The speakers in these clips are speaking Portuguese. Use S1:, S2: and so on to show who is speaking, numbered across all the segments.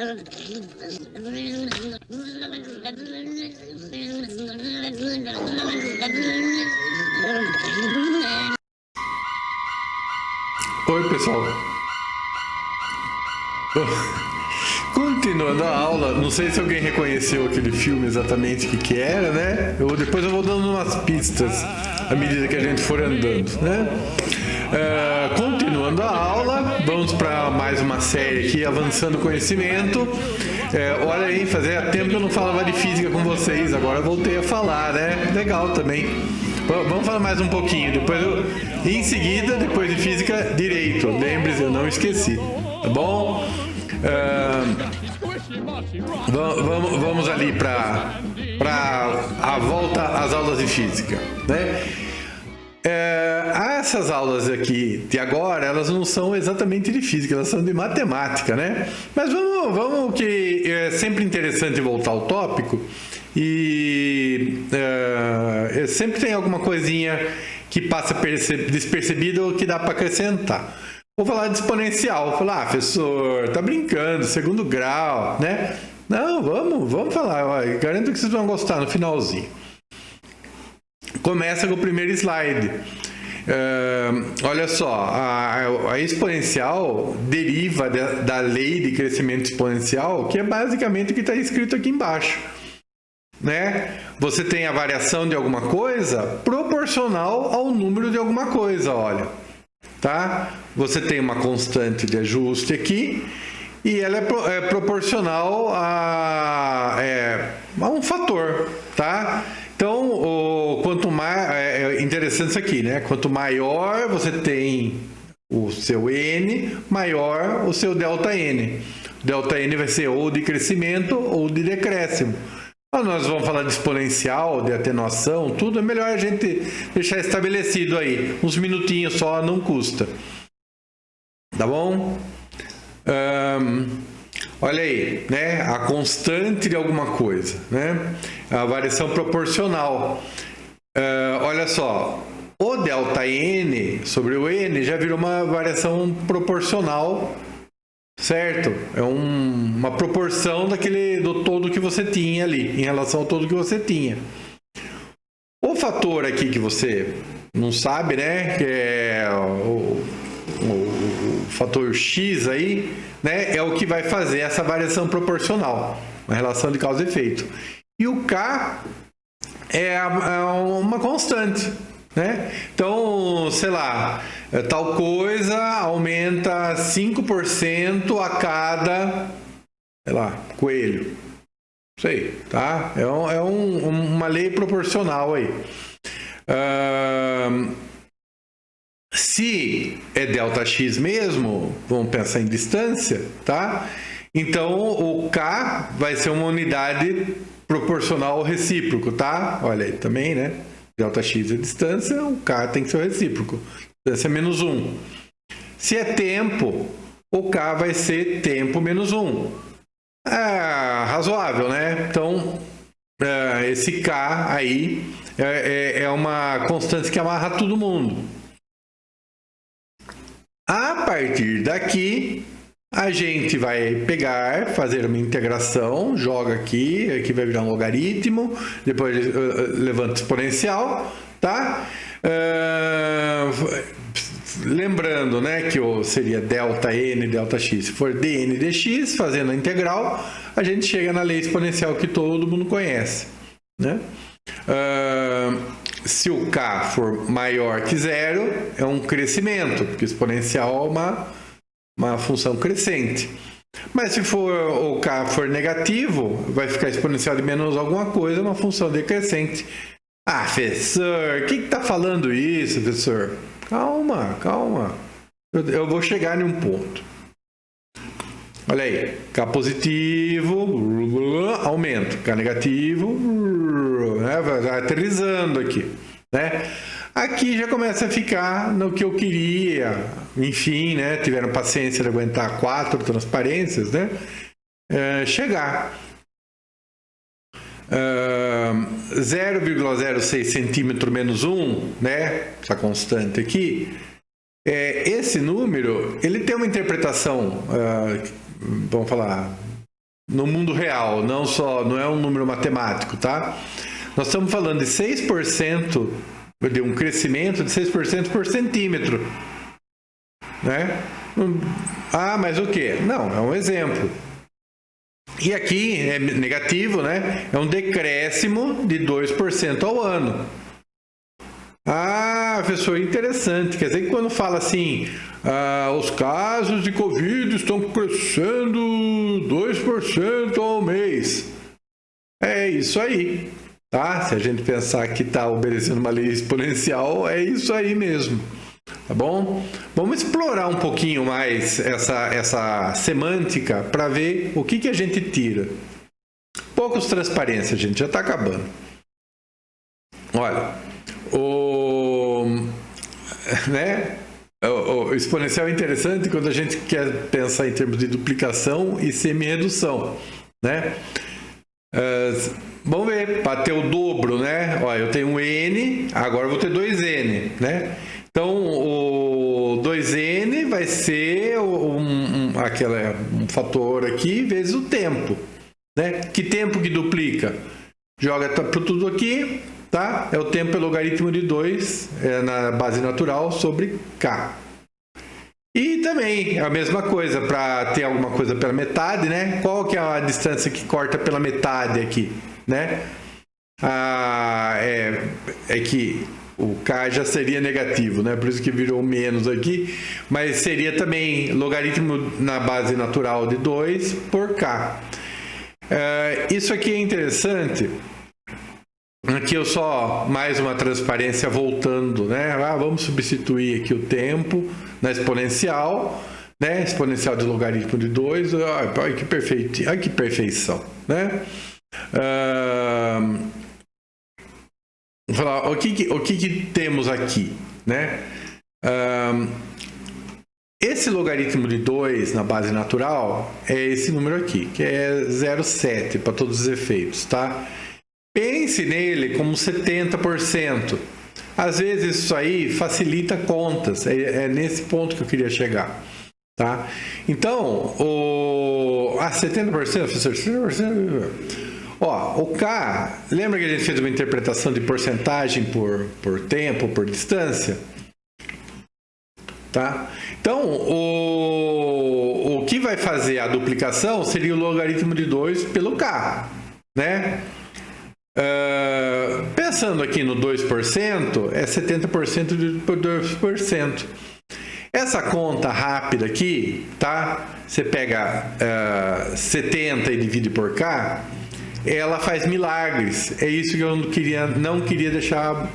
S1: Oi, pessoal. Continuando a aula, não sei se alguém reconheceu aquele filme exatamente o que era, né? Depois eu vou dando umas pistas à medida que a gente for andando, né? Continuando a aula, vamos para mais uma série aqui, Avançando o Conhecimento. Olha aí, fazia tempo que eu não falava de física com vocês, agora voltei a falar, né? Legal também. Vamos falar mais um pouquinho, em seguida, depois de física, direito. Lembre-se, eu não esqueci, tá bom? Vamos ali para a volta às aulas de física, né? Essas aulas aqui de agora, elas não são exatamente de física, elas são de matemática, né? Mas vamos que é sempre interessante voltar ao tópico e sempre tem alguma coisinha que passa despercebida ou que dá para acrescentar. Vou falar de exponencial. Falar, professor, tá brincando, segundo grau, né? Não, vamos falar. Garanto que vocês vão gostar no finalzinho. Começa com o primeiro slide. Olha só, a exponencial deriva da lei de crescimento exponencial, que é basicamente o que está escrito aqui embaixo, né? Você tem a variação de alguma coisa proporcional ao número de alguma coisa, olha. Tá? Você tem uma constante de ajuste aqui e ela é proporcional a um fator, tá? Então, quanto mais é interessante isso aqui, né? Quanto maior você tem o seu n, maior o seu delta n. Delta n vai ser ou de crescimento ou de decréscimo. Quando nós vamos falar de exponencial, de atenuação, tudo é melhor a gente deixar estabelecido aí. Uns minutinhos só, não custa. Tá bom? Olha aí, né? A constante de alguma coisa, né? A variação proporcional. Olha só, o delta n sobre o n já virou uma variação proporcional, certo? É uma proporção do todo que você tinha ali, em relação ao todo que você tinha. O fator aqui que você não sabe, né? Que é o fator x aí, né? É o que vai fazer essa variação proporcional, uma relação de causa e efeito. E o k é uma constante, né? Então, sei lá, tal coisa aumenta 5% a cada, sei lá, coelho. Isso aí, tá? É uma lei proporcional aí. Se é delta x mesmo, vamos pensar em distância, tá? Então, o k vai ser uma unidade proporcional ao recíproco, tá? Olha aí também, né? Delta x é distância, o k tem que ser o recíproco. Distância é menos 1. Se é tempo, o k vai ser tempo menos 1. Razoável, né? Então, esse k aí é uma constante que amarra todo mundo. A partir daqui, a gente vai pegar, fazer uma integração, joga aqui vai virar um logaritmo, depois levanta exponencial, tá? Lembrando, né, que seria delta n, delta x. Se for dn dx, fazendo a integral, a gente chega na lei exponencial que todo mundo conhece, né? Se o k for maior que zero, é um crescimento, porque exponencial é uma função crescente. Mas se o k for negativo, vai ficar exponencial de menos alguma coisa, uma função decrescente. Professor, quem está falando isso, professor? Calma. Eu vou chegar em um ponto. Olha aí, k positivo, aumento, k negativo, né? Vai aterrissando aqui, né? Aqui já começa a ficar no que eu queria, enfim, né? Tiveram paciência de aguentar 4 transparências, né? Chegar. 0,06 centímetro menos 1, né? Essa constante aqui. Esse número, ele tem uma interpretação, vamos falar, no mundo real, não é um número matemático, tá? Nós estamos falando de 6%, de um crescimento de 6% por centímetro, né? Ah, mas o quê? Não, é um exemplo. E aqui é negativo, né? É um decréscimo de 2% ao ano. Ah, professor, interessante. Quer dizer que quando fala assim, os casos de Covid estão crescendo 2% ao mês. É isso aí, tá? Se a gente pensar que está obedecendo uma lei exponencial, é isso aí mesmo. Tá bom? Vamos explorar um pouquinho mais essa semântica para ver o que a gente tira. Poucos transparência, gente, já está acabando. Olha, o exponencial é interessante quando a gente quer pensar em termos de duplicação e semi-redução, né? Vamos ver, para ter o dobro, né? Olha, eu tenho um n, agora eu vou ter 2n, né? Então, o 2n vai ser um fator aqui vezes o tempo, né? Que tempo que duplica? Joga para tudo aqui, tá? É o tempo logaritmo de 2 na base natural sobre k. E também a mesma coisa, para ter alguma coisa pela metade, né? Qual que é a distância que corta pela metade aqui, né? É que o k já seria negativo, né? Por isso que virou menos aqui, mas seria também logaritmo na base natural de 2 por k. Isso aqui é interessante. Aqui eu só mais uma transparência voltando, né? Vamos substituir aqui o tempo na exponencial, né? Exponencial de logaritmo de 2. Olha que perfeito, olha que perfeição, né? Vou falar o que temos aqui, né? Esse logaritmo de 2 na base natural é esse número aqui, que é 0,7 para todos os efeitos, tá? Pense nele como 70%. Às vezes isso aí facilita contas. É nesse ponto que eu queria chegar. Tá? Então, 70%, professor, 70%. Ó, o K, lembra que a gente fez uma interpretação de porcentagem por tempo, por distância? Tá? Então, o que vai fazer a duplicação seria o logaritmo de 2 pelo K, né? Pensando aqui no 2%, é 70% por 2%. Essa conta rápida aqui, tá? Você pega 70 e divide por K, ela faz milagres. É isso que eu não queria deixar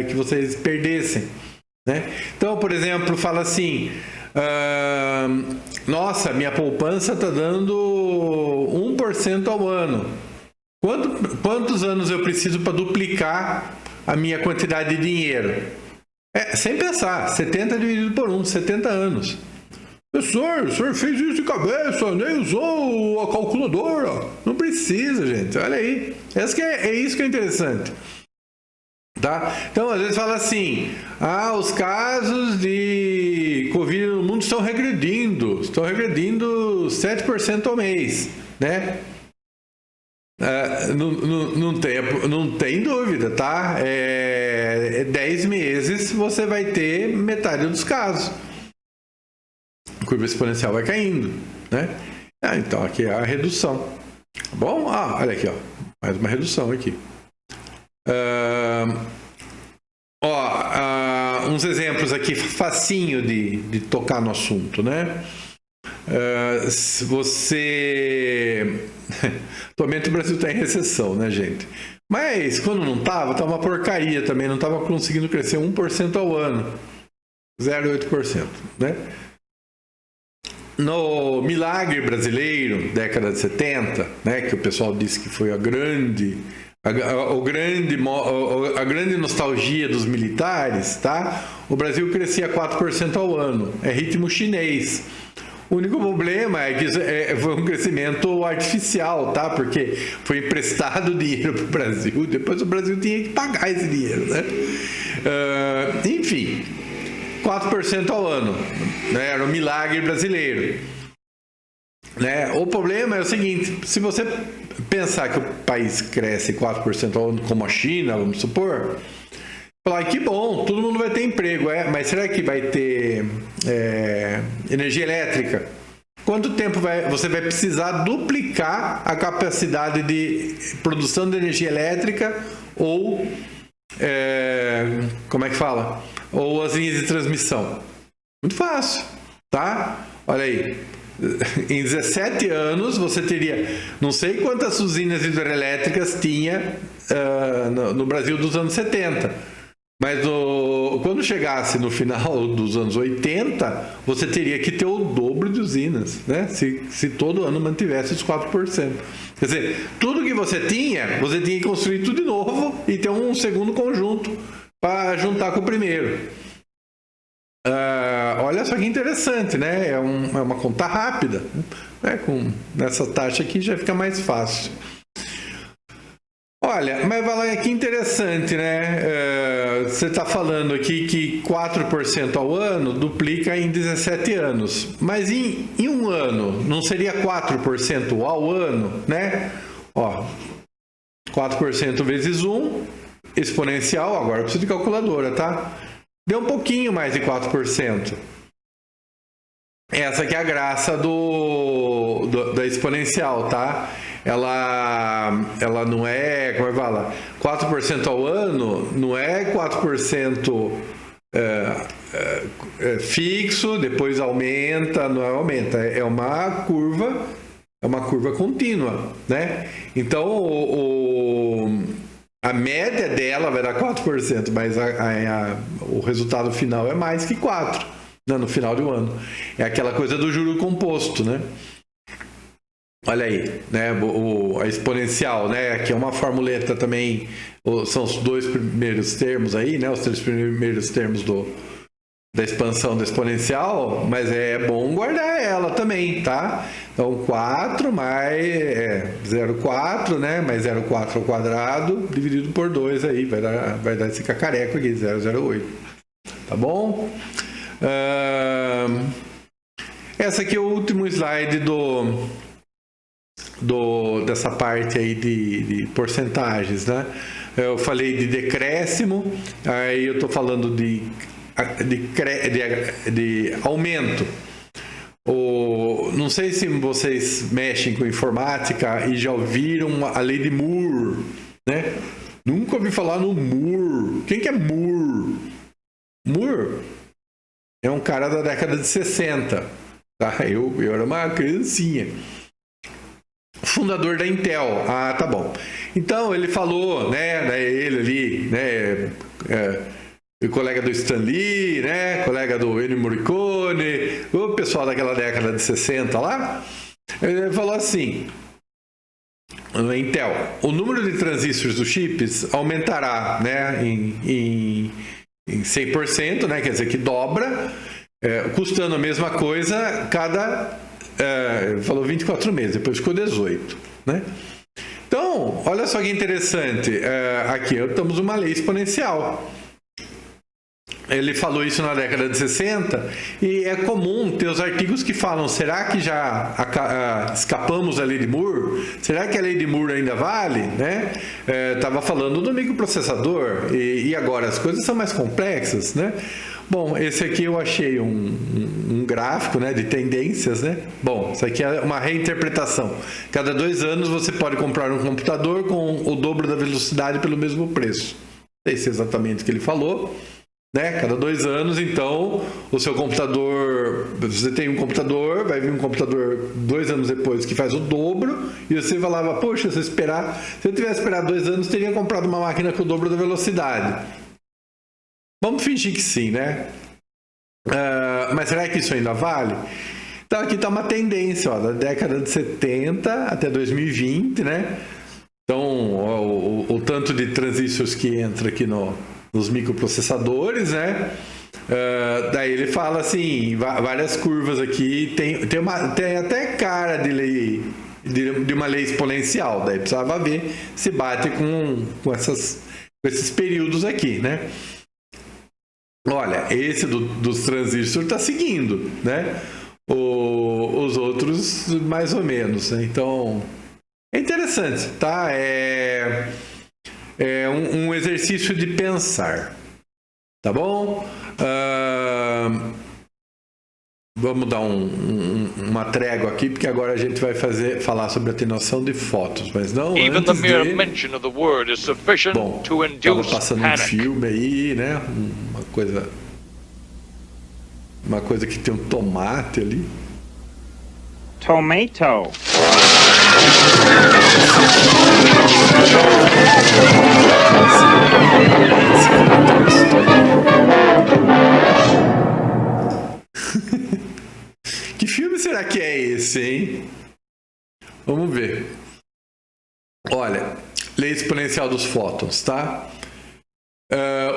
S1: que vocês perdessem, né? Então, por exemplo, fala assim, nossa, minha poupança está dando 1% ao ano. Quantos anos eu preciso para duplicar a minha quantidade de dinheiro? Sem pensar, 70 dividido por 1, 70 anos. Professor, o senhor fez isso de cabeça, nem usou a calculadora. Não precisa, gente, olha aí. É isso que é interessante. Tá? Então, às vezes fala assim, os casos de Covid no mundo estão regredindo 7% ao mês, né? Não tem dúvida, tá? 10 meses você vai ter metade dos casos. A curva exponencial vai caindo, né? Então aqui é a redução. Tá bom? Olha aqui, ó. Mais uma redução aqui. Uns exemplos aqui facinho de tocar no assunto, né? Atualmente o Brasil está em recessão, né, gente? Mas quando não estava uma porcaria também, não estava conseguindo crescer 1% ao ano, 0,8%, né? No milagre brasileiro, década de 70, né, que o pessoal disse que foi a grande nostalgia dos militares, tá? O Brasil crescia 4% ao ano, é ritmo chinês. O único problema é que foi um crescimento artificial, tá? Porque foi emprestado dinheiro para o Brasil, depois o Brasil tinha que pagar esse dinheiro, né? Enfim, 4% ao ano, né? Era um milagre brasileiro. né? O problema é o seguinte, se você pensar que o país cresce 4% ao ano, como a China, vamos supor, falar que bom, todo mundo vai ter emprego, mas será que vai ter energia elétrica? Quanto tempo você vai precisar duplicar a capacidade de produção de energia elétrica ou, como é que fala? Ou as linhas de transmissão? Muito fácil, tá? Olha aí, em 17 anos você teria, não sei quantas usinas hidrelétricas tinha no Brasil dos anos 70. Mas quando chegasse no final dos anos 80, você teria que ter o dobro de usinas, né? Se todo ano mantivesse os 4%. Quer dizer, tudo que você tinha que construir tudo de novo e ter um segundo conjunto para juntar com o primeiro. Olha só que interessante, né? É uma conta rápida. Né? Nessa taxa aqui já fica mais fácil. Olha, mas vai lá, que interessante, né? Você está falando aqui que 4% ao ano duplica em 17 anos. Mas em um ano, não seria 4% ao ano, né? Ó, 4% vezes 1, exponencial, agora eu preciso de calculadora, tá? Deu um pouquinho mais de 4%. Essa que é a graça da exponencial, tá? Ela não é, como é que fala? 4% ao ano não é 4% fixo, depois aumenta, não aumenta. É uma curva contínua, né? Então, a média dela vai dar 4%, mas o resultado final é mais que 4%, né, no final do ano. É aquela coisa do juro composto, né? Olha aí, né? A exponencial, né? Aqui é uma formuleta também, são os dois primeiros termos aí, né? Os três primeiros termos da expansão da exponencial, mas é bom guardar ela também, tá? Então, 4 mais 0,4, né? Mais 0,4 ao quadrado, dividido por 2 aí, vai dar esse cacareco aqui, 0,08. Tá bom? Essa aqui é o último slide dessa parte aí de porcentagens, né? Eu falei de decréscimo, aí eu estou falando de aumento. Não sei se vocês mexem com informática e já ouviram a lei de Moore, né? Nunca ouvi falar no Moore. Quem que é Moore? Moore é um cara da década de 60, tá? Eu era uma criancinha. Fundador da Intel. Ah, tá bom. Então, ele falou, né, ele ali, né, o colega do Stan Lee, né, colega do Ennio Morricone, o pessoal daquela década de 60 lá, ele falou assim, na Intel, o número de transistores dos chips aumentará, né, em 100%, né, quer dizer que dobra, custando a mesma coisa falou 24 meses, depois ficou 18, né? Então, olha só que interessante, aqui estamos numa lei exponencial. Ele falou isso na década de 60 e é comum ter os artigos que falam, será que já escapamos da lei de Moore? Será que a lei de Moore ainda vale? Né? Estava falando do microprocessador e agora as coisas são mais complexas, né? Bom, esse aqui eu achei um gráfico, né, de tendências, né? Bom, isso aqui é uma reinterpretação. Cada 2 anos você pode comprar um computador com o dobro da velocidade pelo mesmo preço. Não sei se é exatamente o que ele falou, né? Cada 2 anos, então, o seu computador, você tem um computador, vai vir um computador 2 anos depois que faz o dobro, e você falava, poxa, se eu tivesse esperado 2 anos, teria comprado uma máquina com o dobro da velocidade. Vamos fingir que sim, né? Mas será que isso ainda vale? Então aqui está uma tendência, ó, da década de 70 até 2020, né? Então, o tanto de transistores que entra aqui nos microprocessadores, né? Daí ele fala assim, várias curvas aqui, tem até cara de lei, de uma lei exponencial, daí precisava ver se bate com esses períodos aqui, né? Olha, esse dos transistores está seguindo, né? Os outros mais ou menos, né? Então é interessante, tá? É um exercício de pensar, tá bom? Vamos dar uma trégua aqui, porque agora a gente vai falar sobre atenuação de fotos, mas não
S2: Even
S1: antes
S2: the mere mention of the word is sufficient to
S1: tava
S2: induce
S1: passando um
S2: panic.
S1: filme aí, né? Uma coisa que tem um tomate ali.
S3: Tomato.
S1: Que filme será que é esse, hein? Vamos ver. Olha, lei exponencial dos fótons, tá?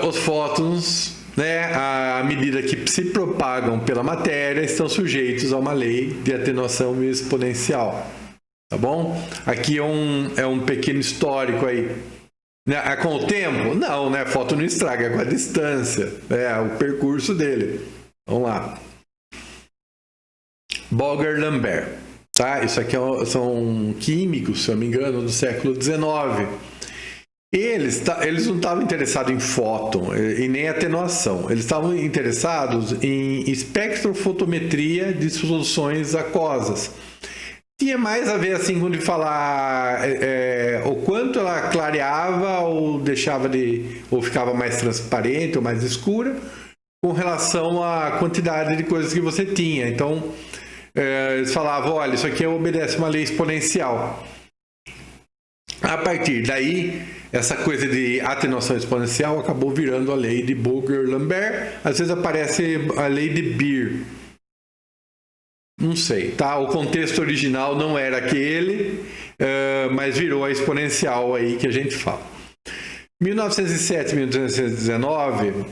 S1: Os fótons, né, à medida que se propagam pela matéria, estão sujeitos a uma lei de atenuação exponencial, tá bom? Aqui é um pequeno histórico aí. Né? Com o tempo? Não, né? Fóton não estraga, é com a distância, o percurso dele. Vamos lá. Boger-Lambert, tá? Isso aqui são químicos, se eu não me engano, do século XIX. Eles não estavam interessados em fóton e nem atenuação. Eles estavam interessados em espectrofotometria de soluções aquosas. Tinha mais a ver assim com de falar o quanto ela clareava ou ou ficava mais transparente ou mais escura com relação à quantidade de coisas que você tinha. Então eles falavam, olha, isso aqui obedece uma lei exponencial. A partir daí, essa coisa de atenuação exponencial acabou virando a lei de Boger-Lambert. Às vezes aparece a lei de Beer. Não sei, tá? O contexto original não era aquele, mas virou a exponencial aí que a gente fala. 1907, 1919,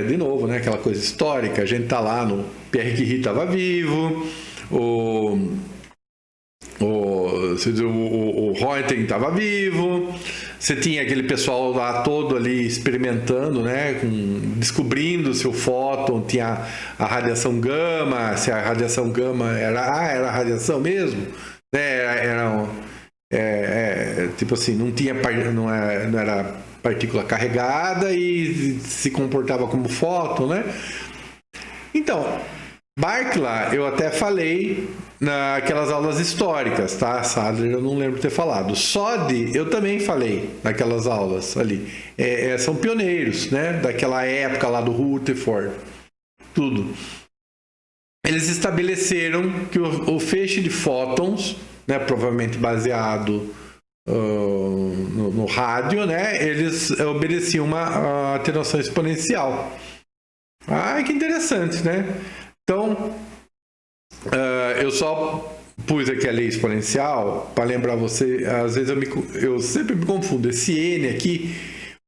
S1: de novo, né? Aquela coisa histórica. A gente tá lá no Pierre Curie estava vivo, o Röntgen estava vivo, você tinha aquele pessoal lá todo ali experimentando, né, descobrindo se o fóton tinha a radiação gama, se a radiação gama era radiação mesmo, né, tipo assim, não era partícula carregada e se comportava como fóton, né? Então, Barkla, eu até falei naquelas aulas históricas, tá? Sadler eu não lembro de ter falado. Soddy eu também falei naquelas aulas ali. São pioneiros, né? Daquela época lá do Rutherford, tudo. Eles estabeleceram que o feixe de fótons, né, provavelmente baseado no rádio, né? Eles obedeciam uma atenuação exponencial. Ah, que interessante, né? Então, eu só pus aqui a lei exponencial para lembrar você, às vezes eu sempre me confundo. Esse N aqui,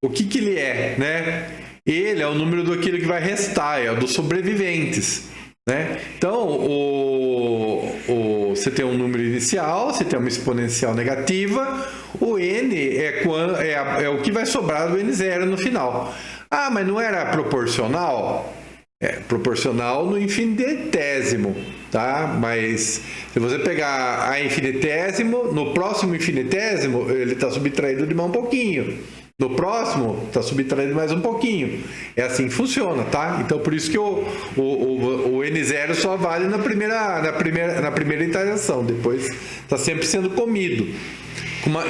S1: o que ele é, né? Ele é o número daquilo que vai restar, é o dos sobreviventes, né? Então, você tem um número inicial, você tem uma exponencial negativa, o N é o que vai sobrar do N0 no final. Ah, mas não era proporcional? Proporcional no infinitésimo, tá? Mas se você pegar a infinitésimo, no próximo infinitésimo, ele está subtraído de mais um pouquinho. No próximo, está subtraído mais um pouquinho. É assim que funciona, tá? Então, por isso que o N0 só vale na primeira iteração. Depois, está sempre sendo comido.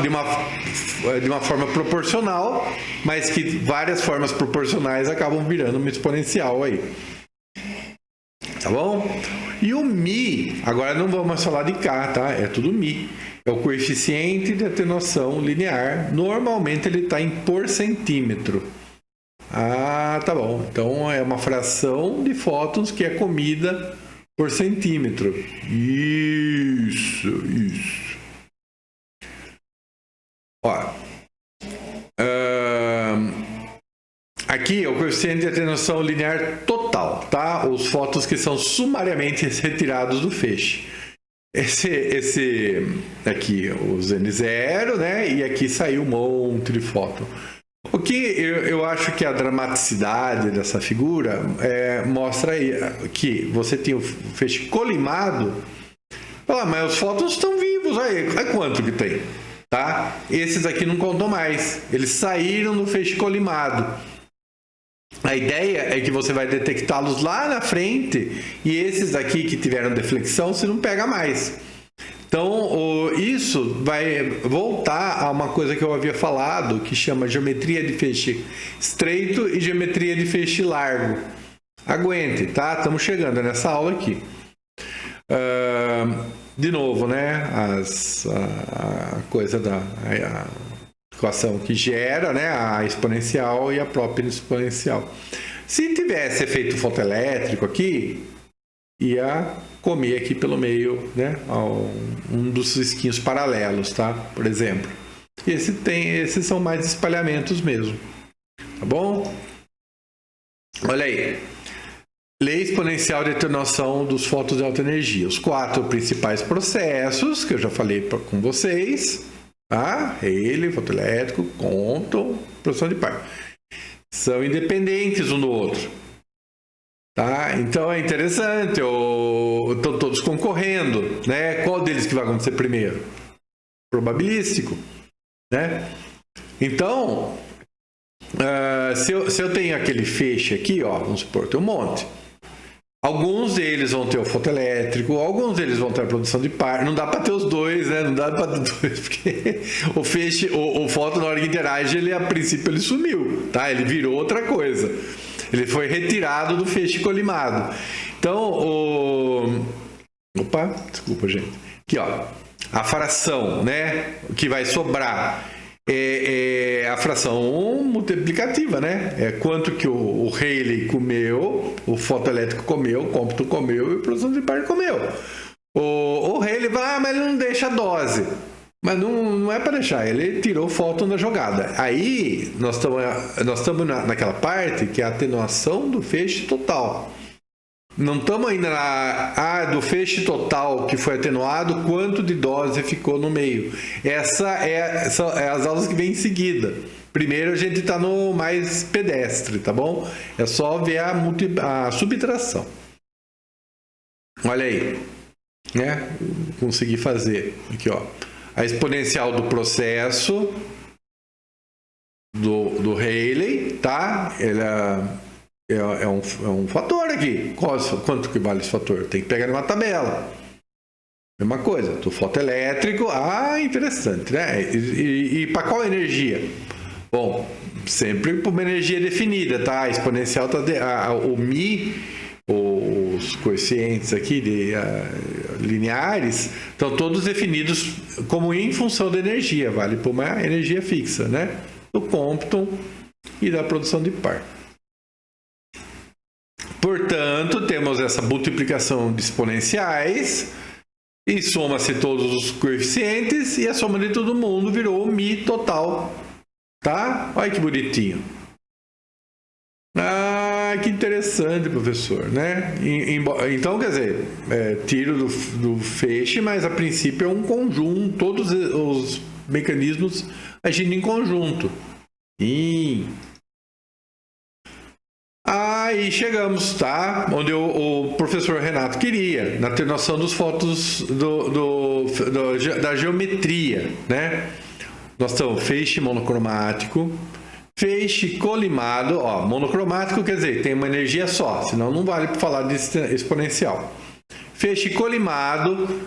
S1: De uma forma proporcional, mas que várias formas proporcionais acabam virando uma exponencial aí. Tá bom? E o Mi, agora não vamos mais falar de K, tá? É tudo Mi. É o coeficiente de atenuação linear. Normalmente ele está em por centímetro. Ah, tá bom. Então é uma fração de fótons que é comida por centímetro. Isso. Ó, aqui é o coeficiente de atenuação linear total, tá? Os fótons que são sumariamente retirados do feixe. Esse aqui, os N0, né? E aqui saiu um monte de fóton. O que eu acho que a dramaticidade dessa figura mostra aí que você tem o feixe colimado. Mas os fótons estão vivos, olha quanto que tem, tá? Esses aqui não contam mais, eles saíram do feixe colimado. A ideia é que você vai detectá-los lá na frente e esses aqui que tiveram deflexão você não pega mais. Então, isso vai voltar a uma coisa que eu havia falado, que chama geometria de feixe estreito e geometria de feixe largo. Aguente, tá? Estamos chegando nessa aula aqui. De novo, né? A coisa da equação que gera, né? A exponencial e a própria exponencial. Se tivesse efeito fotoelétrico aqui, ia comer aqui pelo meio, né? Um dos risquinhos paralelos, tá? Por exemplo. Esses são mais espalhamentos mesmo. Tá bom? Olha aí. Lei exponencial de atenuação dos fótons de alta energia. Os 4 principais processos, que eu já falei com vocês, tá? Rayleigh, fotoelétrico, Compton, produção de par. São independentes um do outro. Tá? Então é interessante, estão todos concorrendo, né? Qual deles que vai acontecer primeiro? Probabilístico, né? Então, se eu tenho aquele feixe aqui, ó, vamos supor, tem um monte. Alguns deles vão ter o fotoelétrico, alguns deles vão ter a produção de par. Não dá para ter os dois, né? Não dá para ter dois, porque o feixe, o fóton na hora que interage, ele a princípio ele sumiu, tá? Ele virou outra coisa. Ele foi retirado do feixe colimado. Então, opa, desculpa, gente. Aqui, ó. A fração, né? Que vai sobrar é a fração multiplicativa, né? É quanto que o Rayleigh comeu, o fotoelétrico comeu, o Compton comeu e a produção de par comeu. O Rayleigh vai, mas ele não deixa a dose. Mas não é para deixar, ele tirou o fóton da jogada. Aí nós estamos naquela parte que é a atenuação do feixe total. Não estamos ainda do feixe total que foi atenuado, quanto de dose ficou no meio. São as aulas que vêm em seguida. Primeiro a gente está no mais pedestre, tá bom? É só ver a subtração. Olha aí, né? Consegui fazer aqui, ó. A exponencial do processo do Rayleigh, tá? Ele é um fator aqui. Quanto que vale esse fator? Tem que pegar numa tabela. Mesma coisa. Do fotoelétrico. Interessante, né? E para qual energia? Bom, sempre para uma energia definida, tá? A exponencial tá o Mi, os coeficientes aqui lineares estão todos definidos como em função da energia, vale para uma energia fixa, né? Do Compton e da produção de par. Portanto, temos essa multiplicação de exponenciais e soma-se todos os coeficientes e a soma de todo mundo virou o Mi total, tá? Olha que bonitinho. Que interessante, professor, né? Então, quer dizer, tiro do feixe, mas a princípio é um conjunto, todos os mecanismos agindo em conjunto. Aí chegamos, tá? Onde o professor Renato queria, na atenuação dos fótons da geometria, né? Nós estamos feixe monocromático, feixe colimado, ó, monocromático quer dizer, tem uma energia só, senão não vale para falar de exponencial. Feixe colimado,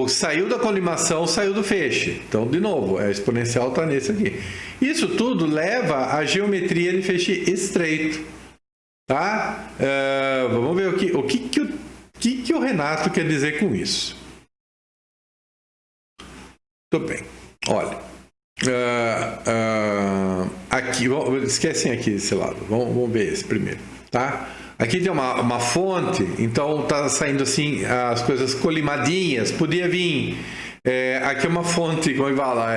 S1: saiu da colimação, saiu do feixe. Então, de novo, a exponencial está nesse aqui. Isso tudo leva à geometria de feixe estreito. Tá? Vamos ver o que o Renato quer dizer com isso. Muito bem. Olha. Aqui, esquecem aqui esse lado. Vamos ver esse primeiro. Tá? Aqui tem uma fonte, então está saindo assim as coisas colimadinhas. Podia vir. Aqui é uma fonte, como fala,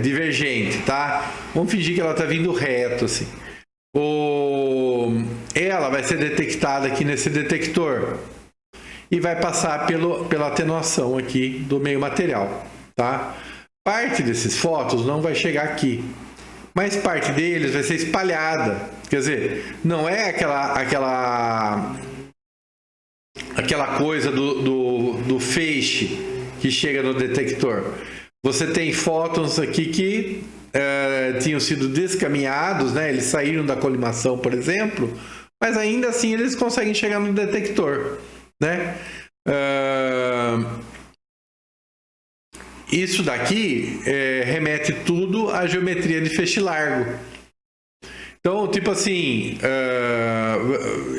S1: divergente, tá? Vamos fingir que ela está vindo reto assim. Ela vai ser detectada aqui nesse detector e vai passar pela atenuação aqui do meio material, tá? Parte desses fótons não vai chegar aqui. mas parte deles vai ser espalhada. Quer dizer, não é aquela coisa do feixe que chega no detector. Você tem fótons aqui que tinham sido descaminhados, né? Eles saíram da colimação, por exemplo, mas ainda assim eles conseguem chegar no detector, né? Isso daqui remete tudo à geometria de feixe largo. Então, tipo assim,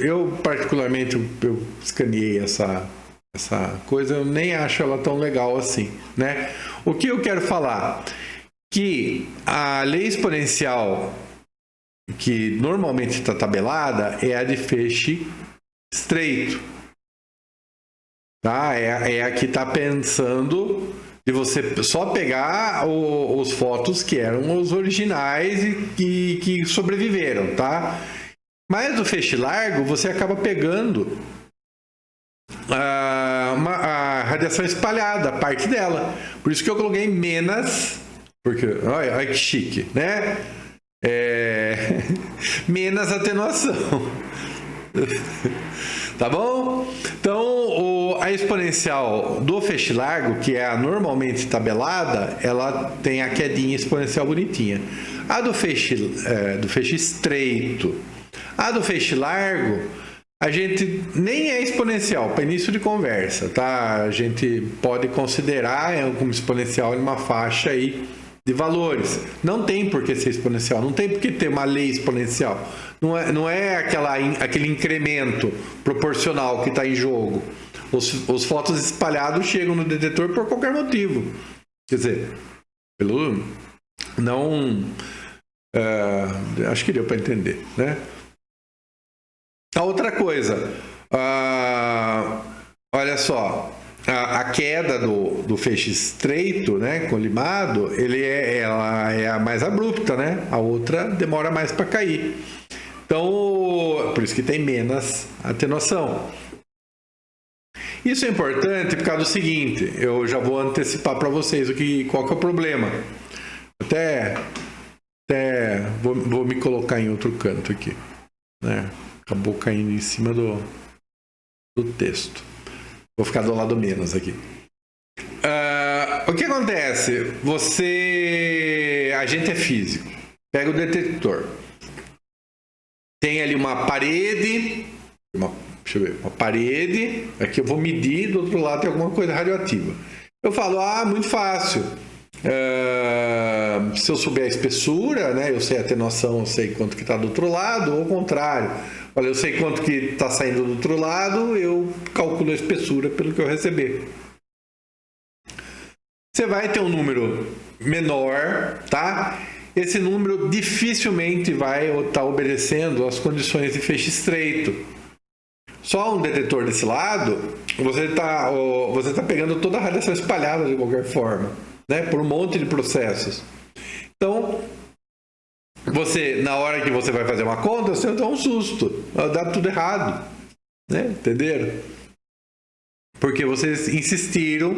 S1: eu particularmente eu escaneei essa coisa, eu nem acho ela tão legal assim, né? O que eu quero falar? Que a lei exponencial que normalmente está tabelada é a de feixe estreito, tá? É a que está pensando de você só pegar os fótons que eram os originais e que sobreviveram, tá? Mas do feixe largo você acaba pegando a radiação espalhada, parte dela. Por isso que eu coloquei menos, porque olha que chique, né? Menos atenuação. Tá bom? Então, a exponencial do feixe largo, que é a normalmente tabelada, ela tem a quedinha exponencial bonitinha. A do feixe estreito, a do feixe largo, a gente nem é exponencial para início de conversa, tá? A gente pode considerar como exponencial uma faixa aí de valores. Não tem por que ser exponencial, não tem por que ter uma lei exponencial. Não é aquele incremento proporcional que está em jogo. Os fótons espalhados chegam no detetor por qualquer motivo. Quer dizer, acho que deu para entender, né? A outra coisa, olha só, a queda do feixe estreito, né, colimado, ela é a mais abrupta, né? A outra demora mais para cair. Então, por isso que tem menos atenuação. Isso é importante por causa do seguinte, eu já vou antecipar para vocês qual que é o problema. Até vou me colocar em outro canto aqui, né? Acabou caindo em cima do texto. Vou ficar do lado menos aqui. O que acontece? A gente é físico. Pega o detector. Tem ali uma parede. Deixa eu ver. Uma parede. Aqui eu vou medir. Do outro lado tem alguma coisa radioativa. Eu falo, muito fácil. Se eu souber a espessura, né? Eu sei a atenuação, eu sei quanto que está do outro lado. Ou ao contrário. Olha, eu sei quanto que está saindo do outro lado, eu calculo a espessura pelo que eu receber. Você vai ter um número menor, tá? Esse número dificilmente vai estar obedecendo às condições de feixe estreito. Só um detetor desse lado, você está pegando toda a radiação espalhada de qualquer forma, né? Por um monte de processos. Então, na hora que você vai fazer uma conta, você dá um susto, dá tudo errado, né? Entenderam? Porque vocês insistiram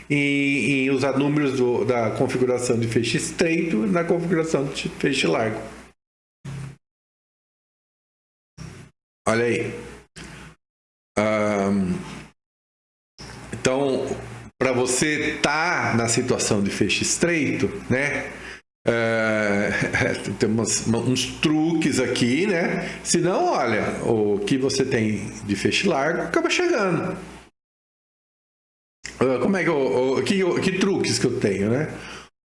S1: em usar números da configuração de feixe estreito na configuração de feixe largo. Olha aí. Então, para você estar na situação de feixe estreito, né? Tem uns truques aqui, né? Senão, olha, o que você tem de feixe largo acaba chegando. Como é que truques que eu tenho, né?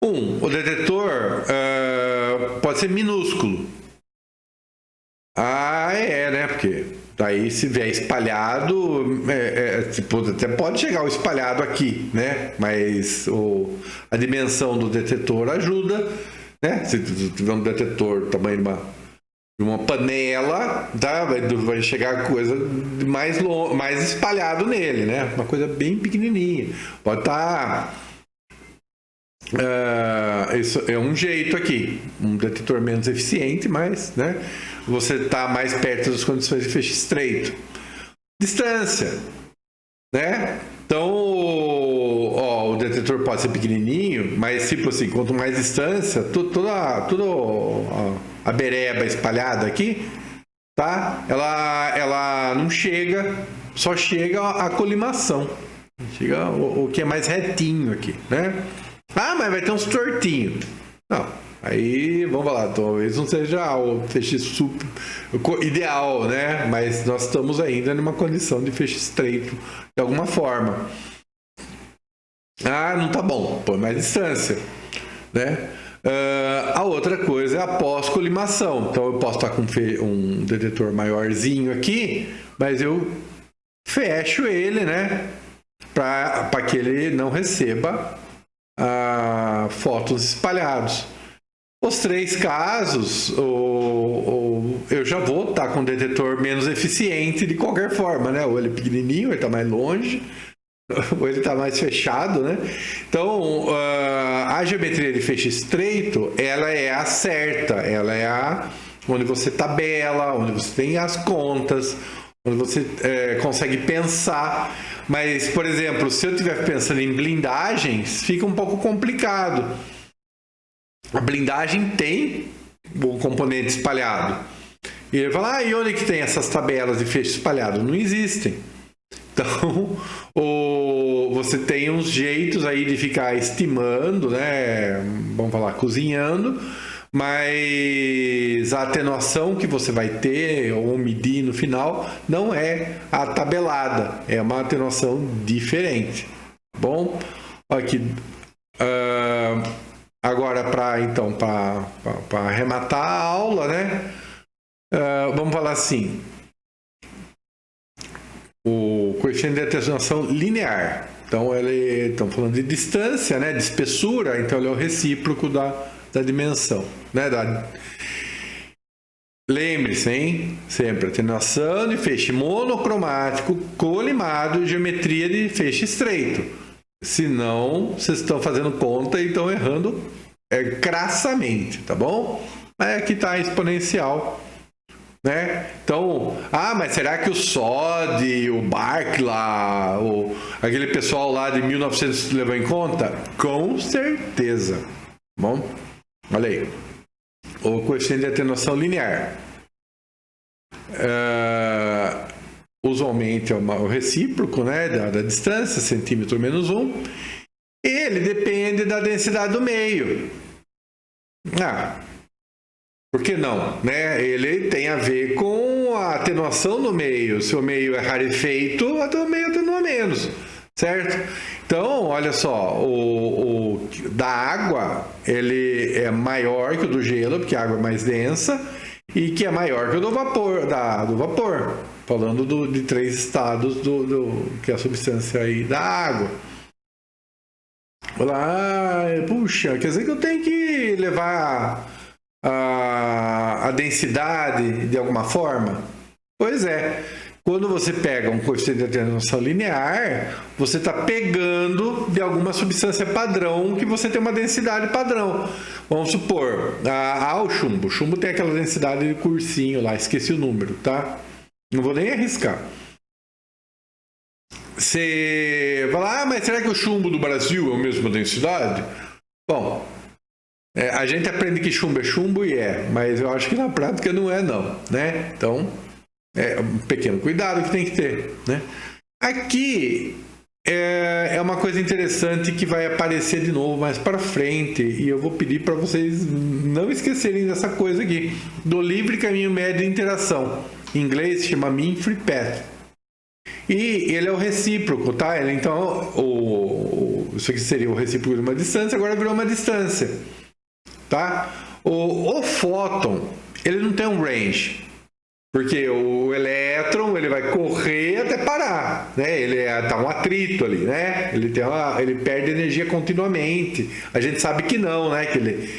S1: O detetor pode ser minúsculo. Né? Porque daí se vier espalhado, até pode chegar o espalhado aqui, né? Mas a dimensão do detetor ajuda, né? Se tiver um detetor tamanho de uma panela, tá? Vai chegar coisa mais espalhado nele, né? Uma coisa bem pequenininha. Pode estar... isso é um jeito aqui, um detetor menos eficiente, mas, né, você está mais perto das condições de feixe estreito. Distância, né? Então, o detetor pode ser pequenininho, mas tipo assim, quanto mais distância, toda a bereba espalhada aqui, tá? Ela não chega, só chega a colimação. Chega o que é mais retinho aqui, né? Ah, mas vai ter uns tortinhos. Não, aí vamos lá, talvez não seja o feixe super ideal, né? Mas nós estamos ainda numa condição de feixe estreito de alguma forma. Ah, não tá bom, põe mais distância, né? A outra coisa é a pós-colimação. Então eu posso estar com um detetor maiorzinho aqui, mas eu fecho ele, né? Para que ele não receba fótons espalhados. Os 3 casos, eu já vou estar com um detetor menos eficiente de qualquer forma, né? Ou ele é pequenininho, ele está mais longe, ou ele está mais fechado, né? Então, a geometria de feixe estreito, ela é a certa, ela é onde você tabela, onde você tem as contas, onde você consegue pensar. Mas, por exemplo, se eu estiver pensando em blindagens, fica um pouco complicado. A blindagem tem o componente espalhado. E ele fala, e onde que tem essas tabelas de feixe espalhado? Não existem. Então, você tem uns jeitos aí de ficar estimando, né? Vamos falar, cozinhando, mas a atenuação que você vai ter ou medir no final não é a tabelada, é uma atenuação diferente. Bom, aqui agora para arrematar a aula, né? Vamos falar assim, o coeficiente de atenuação linear. Então estamos falando de distância, né? De espessura, então ele é o recíproco da dimensão, né? Lembre-se, hein? Sempre atenuação de feixe monocromático, colimado e geometria de feixe estreito. Senão, vocês estão fazendo conta e estão errando crassamente, tá bom? Aí aqui está a exponencial, né? Então, mas será que o SOD, o Bark lá, aquele pessoal lá de 1900 levou em conta? Com certeza. Bom, olha aí. O coeficiente de atenuação linear. Usualmente é o recíproco, né, da distância, centímetro menos 1. Ele depende da densidade do meio. Por que não? Né? Ele tem a ver com a atenuação do meio. Se o meio é rarefeito, o meio atenua menos, certo? Então, olha só, o da água, ele é maior que o do gelo, porque a água é mais densa, e que é maior que o do vapor, falando de 3 estados que é a substância aí da água. Puxa, quer dizer que eu tenho que levar a densidade de alguma forma? Pois é. Quando você pega um coeficiente de atenuação linear, você está pegando de alguma substância padrão que você tem uma densidade padrão. Vamos supor, o chumbo. O chumbo tem aquela densidade de cursinho lá, esqueci o número, tá? Não vou nem arriscar. Você fala, mas será que o chumbo do Brasil é a mesma densidade? Bom, a gente aprende que chumbo é chumbo mas eu acho que na prática não é não, né? Então, um pequeno cuidado que tem que ter, né? Aqui é uma coisa interessante que vai aparecer de novo mais para frente e eu vou pedir para vocês não esquecerem dessa coisa aqui, do livre caminho médio de interação. Em inglês se chama Mean Free Path. E ele é o recíproco, tá? Então, isso aqui seria o recíproco de uma distância, agora virou uma distância, tá? O fóton, ele não tem um range. Porque o elétron ele vai correr até parar, né? Ele tá um atrito ali, né? Ele perde energia continuamente. A gente sabe que não, né? Que ele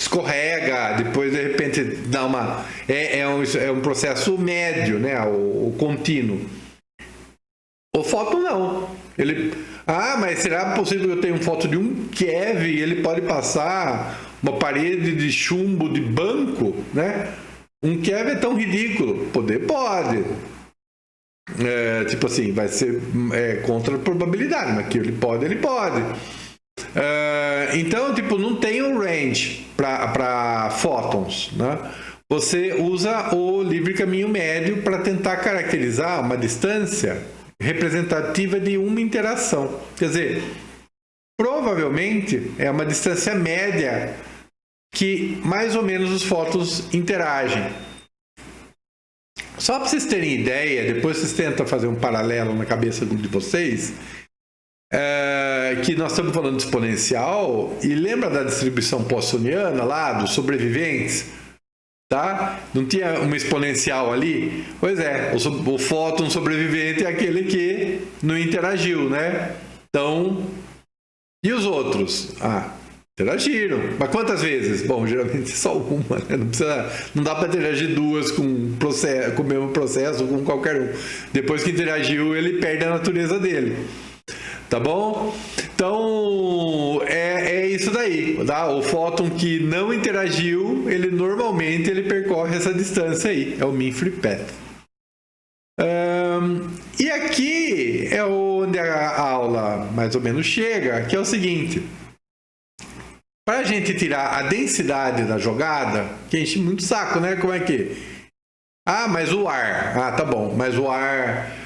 S1: escorrega, depois de repente dá uma é um processo médio, né? O contínuo. O fóton não. Mas será possível que eu tenha um fóton de 1 keV e ele pode passar uma parede de chumbo de banco, né? 1 keV é tão ridículo. Pode. Tipo assim, vai ser contra a probabilidade, mas que ele pode. Então, tipo, não tem um range para fótons, né? Você usa o livre caminho médio para tentar caracterizar uma distância representativa de uma interação. Quer dizer, provavelmente é uma distância média que mais ou menos os fótons interagem. Só para vocês terem ideia, depois vocês tentam fazer um paralelo na cabeça de vocês, que nós estamos falando de exponencial, e lembra da distribuição poissoniana lá, dos sobreviventes? Tá? Não tinha uma exponencial ali? Pois é, o fóton sobrevivente é aquele que não interagiu, né? Então, e os outros? Interagiram. Mas quantas vezes? Bom, geralmente só uma, né? Não dá para interagir duas com o mesmo processo, com qualquer um. Depois que interagiu, ele perde a natureza dele. Tá bom? Então, é isso daí, tá? O fóton que não interagiu, ele normalmente percorre essa distância aí, é o mean free path. E aqui é onde a aula mais ou menos chega, que é o seguinte: para a gente tirar a densidade da jogada, que enche muito saco, né? Como é que? Mas o ar. Tá bom, mas o ar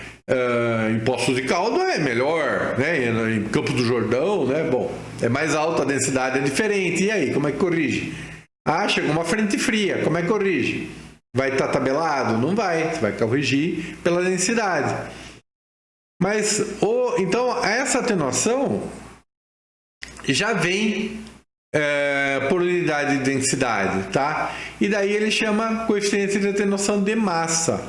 S1: em Poços de Caldas é melhor, né? Em Campos do Jordão, né? Bom, é mais alta, a densidade é diferente. E aí, como é que corrige? Chegou uma frente fria, como é que corrige? Vai estar tabelado? Não vai, você vai corrigir pela densidade. Mas, então, essa atenuação já vem por unidade de densidade, tá? E daí ele chama coeficiente de atenuação de massa.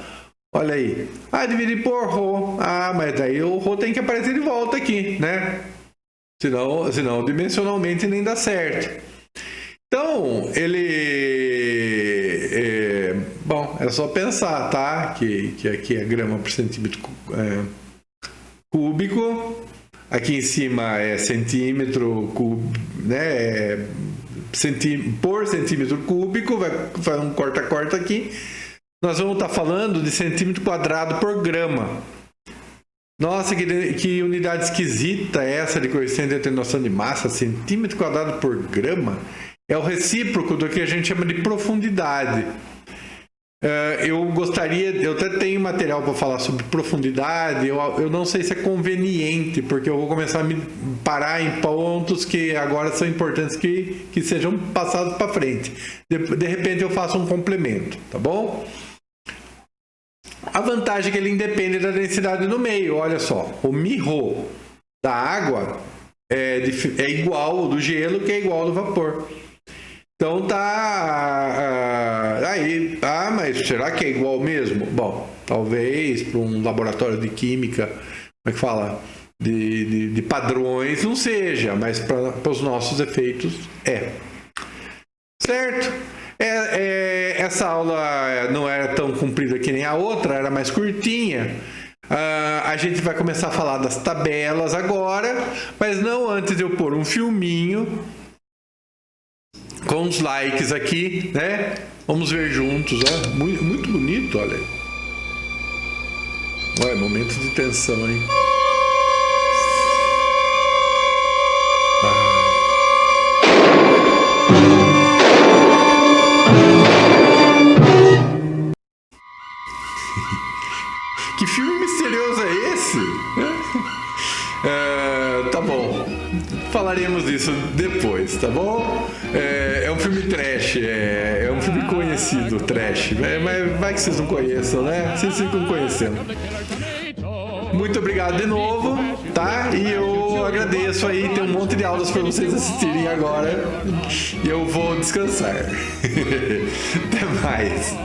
S1: Olha aí. Dividir por ρ. Mas daí o ρ tem que aparecer de volta aqui, né? Senão dimensionalmente nem dá certo. Então, bom, é só pensar, tá? Que aqui é grama por centímetro cúbico. Aqui em cima é centímetro cúbico, né? Por centímetro cúbico, vai um corta-corta aqui. Nós vamos estar falando de centímetro quadrado por grama. Nossa, que unidade esquisita é essa de coeficiente de atenuação de massa? Centímetro quadrado por grama é o recíproco do que a gente chama de profundidade. Eu até tenho material para falar sobre profundidade, eu não sei se é conveniente, porque eu vou começar a me parar em pontos que agora são importantes que sejam passados para frente. De repente eu faço um complemento, tá bom? A vantagem é que ele independe da densidade no meio, olha só, o μ da água é igual ao do gelo, que é igual ao do vapor. Então tá aí, mas será que é igual mesmo? Bom, talvez para um laboratório de química, como é que fala? De padrões não seja, mas para os nossos efeitos é. Certo? Essa aula não era tão comprida que nem a outra, era mais curtinha. A gente vai começar a falar das tabelas agora, mas não antes de eu pôr um filminho com os likes aqui, né? Vamos ver juntos, ó. Muito, muito bonito, olha. Olha, momento de tensão, hein? Que filme misterioso é esse? Tá bom. Falaremos disso depois, tá bom? É um filme trash, é um filme conhecido, trash. Mas vai que vocês não conheçam, né? Vocês ficam conhecendo. Muito obrigado de novo, tá? E eu agradeço aí, tem um monte de aulas para vocês assistirem agora. E eu vou descansar. Até mais.